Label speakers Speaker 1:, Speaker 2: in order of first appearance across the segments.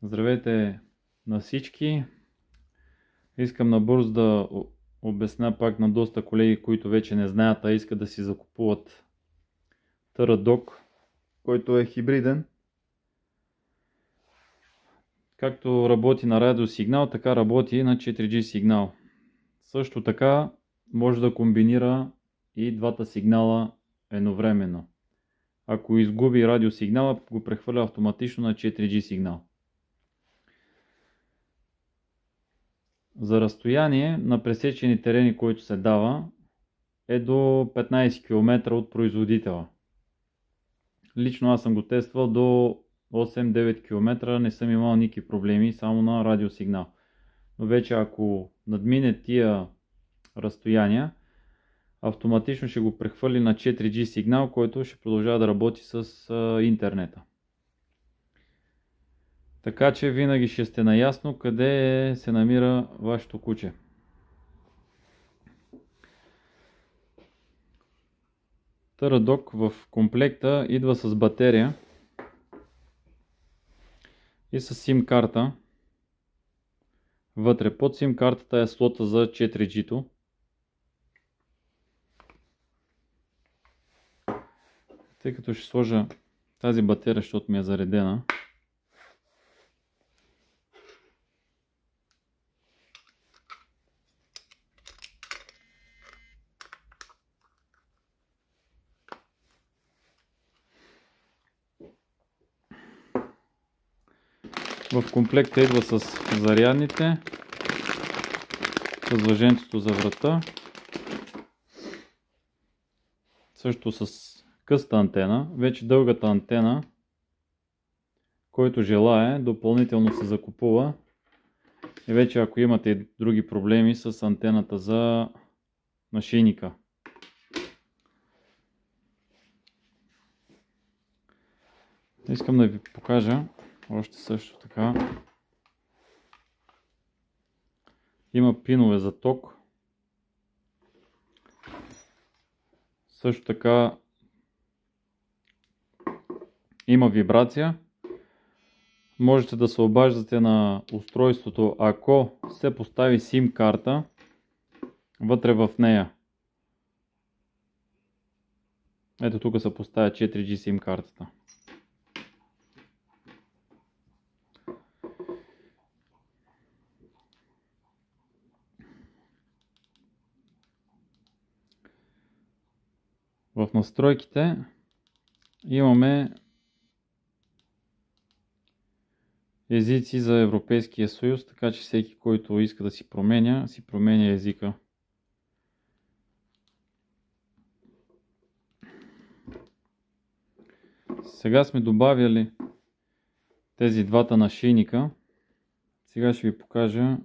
Speaker 1: Здравейте на всички! Искам набързо да обясня пак на доста колеги, които вече не знаят, а искат да си закупуват TeraDock, който е хибриден. Както работи на радиосигнал, така работи и на 4G сигнал. Също така може да комбинира и двата сигнала едновременно. Ако изгуби радиосигнала, го прехвърля автоматично на 4G сигнал. За разстояние на пресечени терени, който се дава, е до 15 км от производителя. Лично аз съм го тествал до 8-9 км, не съм имал никакви проблеми, само на радиосигнал. Но вече ако надмине тия разстояния, автоматично ще го прехвърли на 4G сигнал, който ще продължава да работи с интернета. Така че винаги ще сте наясно къде се намира вашето куче. TeraDock в комплекта идва с батерия и с SIM карта. Вътре под SIM картата е слота за 4G-то. Тъй като ще сложа тази батерия, защото ми е заредена. В комплекта идва с зарядните, с въженцето за врата, също с къста антена. Вече дългата антена, който желае, допълнително се закупува. И вече ако имате и други проблеми с антената за нашийника. Искам да ви покажа още също така. Има пинове за ток. Също така има вибрация. Можете да се обаждате на устройството, ако се постави SIM карта вътре в нея. Ето тук се поставя 4G SIM картата. В настройките имаме езици за Европейския съюз, така че всеки, който иска да си променя езика. Сега сме добавили тези двата нашийника. Сега ще ви покажа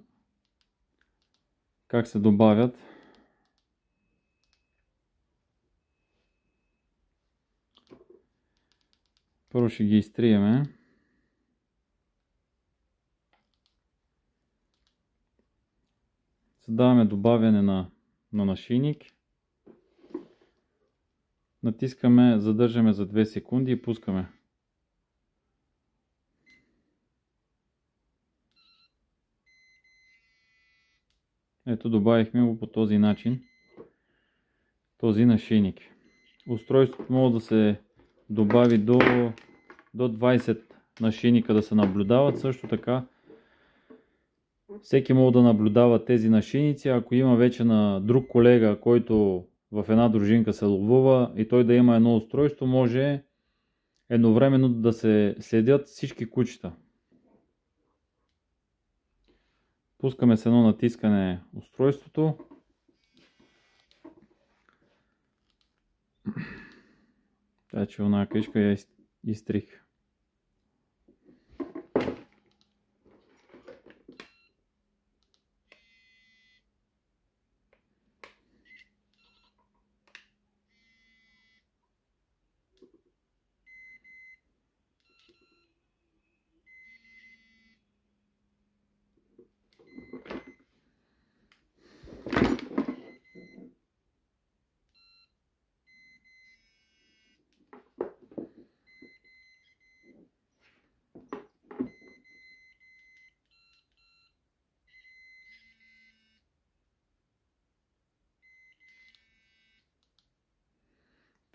Speaker 1: как се добавят. Първо ще ги изтриеме. Създаваме добавяне на нашийник. Натискаме, задържаме за 2 секунди и пускаме. Ето, добавихме го по този начин. Този нашийник. Устройството може да се добави до 20 нашийника да се наблюдават. Също така всеки може да наблюдава тези нашийници. Ако има вече на друг колега, който в една дружинка се ловува и той да има едно устройство, може едновременно да се следят всички кучета. Пускаме с едно натискане устройството. Тя че една качка я изтрих.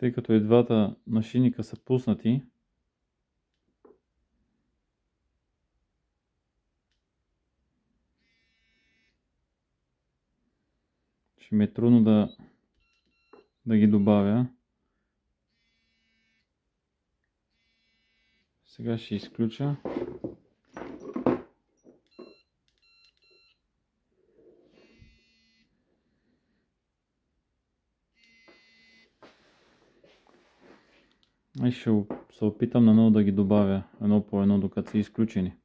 Speaker 1: Тъй като и двата нашийника са пуснати, ще ми е трудно да ги добавя. Сега ще изключа. И ще се опитам наново да ги добавя едно по едно, докато са изключени.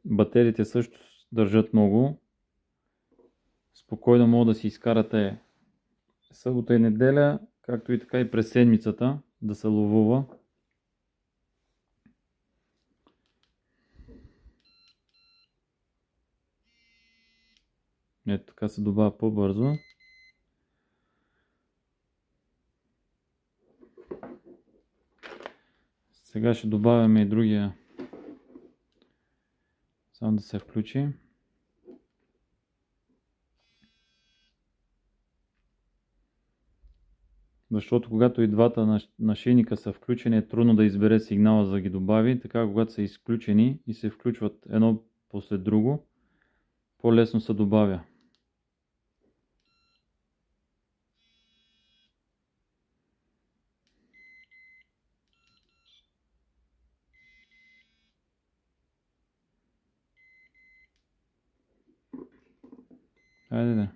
Speaker 1: Батериите също държат много. Спокойно мога да си изкарате събота и неделя, както и така и през седмицата да се ловува. Ето така се добавя по-бързо. Сега ще добавяме и другия. Само да се включи. Защото когато и двата нашийника са включени, е трудно да избере сигнала за да ги добави. Така когато са изключени и се включват едно послед друго, по-лесно се добавя. Хайде да.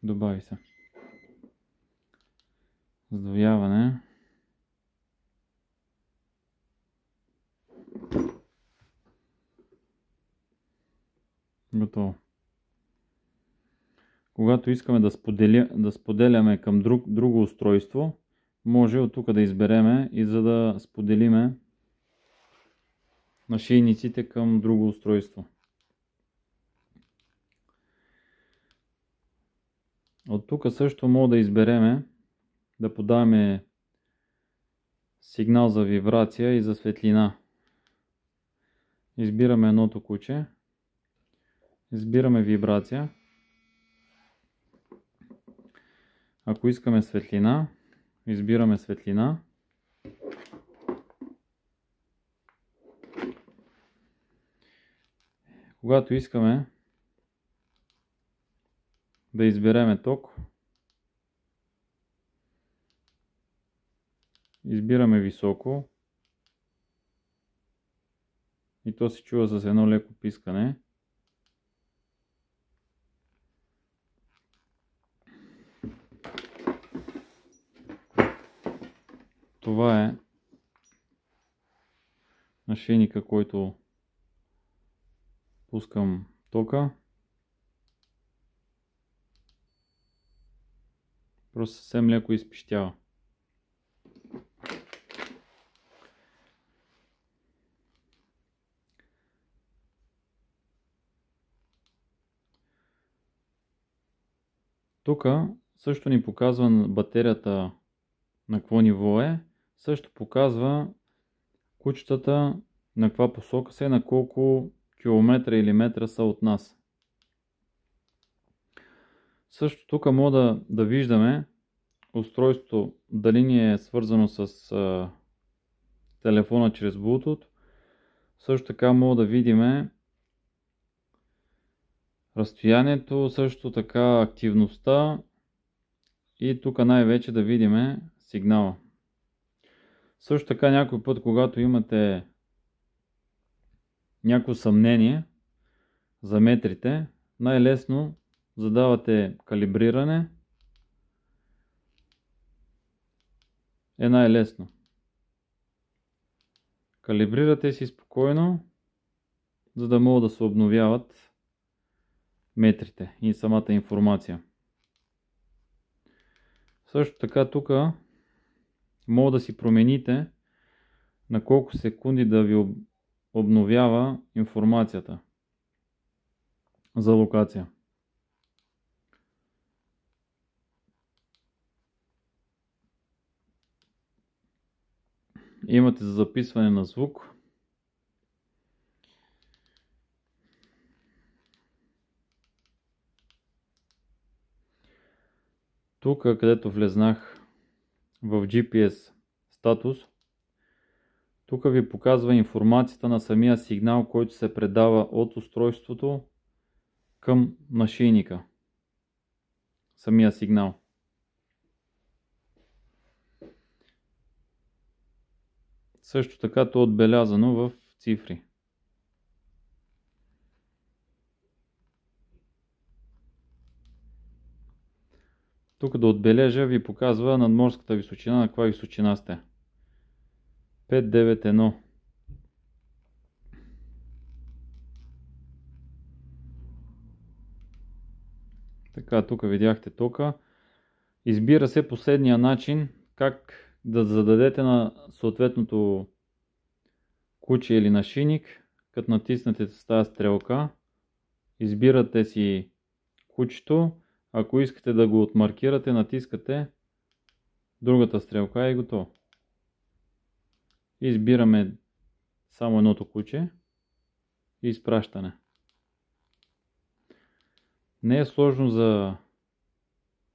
Speaker 1: Добави се. Сдвояване. Готово. Когато искаме да споделяме към друго устройство, може от тук да избереме и за да споделиме нашийниците към друго устройство. От тук също може да избереме да подаваме сигнал за вибрация и за светлина. Избираме едното куче. Избираме вибрация. Ако искаме светлина, избираме светлина. Когато искаме да избереме ток, избираме високо и то се чува с едно леко пискане. Това е нашийника, който пускам тока. Просто съвсем леко изпищява. Тук също ни показва батерията на какво ниво е. Също показва кучетата на каква посока са и на колко километра или метра са от нас. Също тук мога да виждаме устройството дали ни е свързано с телефона чрез Bluetooth. Също така мога да видим разстоянието, също така активността и тук най-вече да видим сигнала. Също така някой път, когато имате някакво съмнение за метрите, най-лесно задавате калибриране. Е най-лесно. Калибрирате си спокойно, за да могат да се обновяват метрите и самата информация. Също така тук може да си промените на колко секунди да ви обновява информацията. за локация. Имате за записване на звук. Тук, където влезнах в GPS статус, тук ви показва информацията на самия сигнал, който се предава от устройството към нашийника. Самия сигнал. Също така то е отбелязано в цифри. Тук да отбележа ви показва надморската височина, на каква височина сте. 591. Така, тук видяхте тока. Избира се последния начин как да зададете на съответното куче или нашийник. Като натиснете с тази стрелка, избирате си кучето. Ако искате да го отмаркирате, натискате другата стрелка и готово. Избираме само едното куче и изпращане. Не е сложно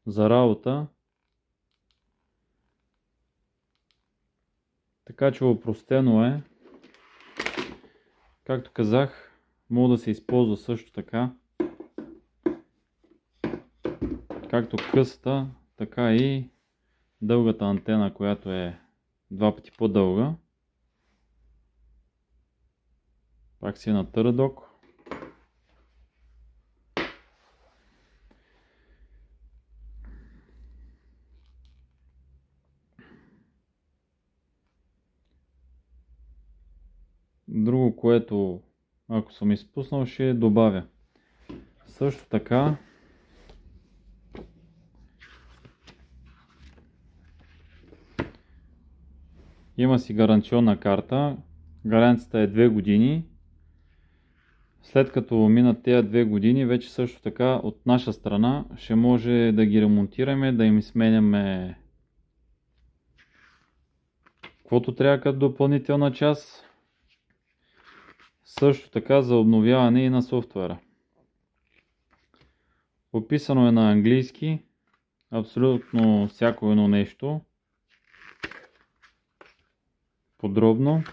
Speaker 1: за работа, така че опростено е. Както казах, може да се използва също така, както късата, така и дългата антена, която е 2 пъти по-дълга. Пак си е на търдок. Друго, което ако съм изпуснал, ще добавя. Също така има си гаранционна карта. Гаранцията е 2 години. След като минат тези 2 години, вече също така от наша страна ще може да ги ремонтираме, да им сменяме каквото трябва като допълнителна част. Също така за обновяване и на софтуера. Описано е на английски, абсолютно всяко едно нещо. Подробно.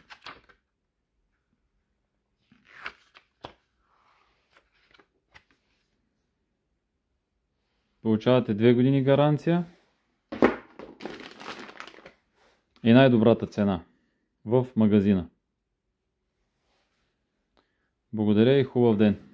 Speaker 1: Получавате 2 години гаранция и най-добрата цена в магазина. Благодаря и хубав ден!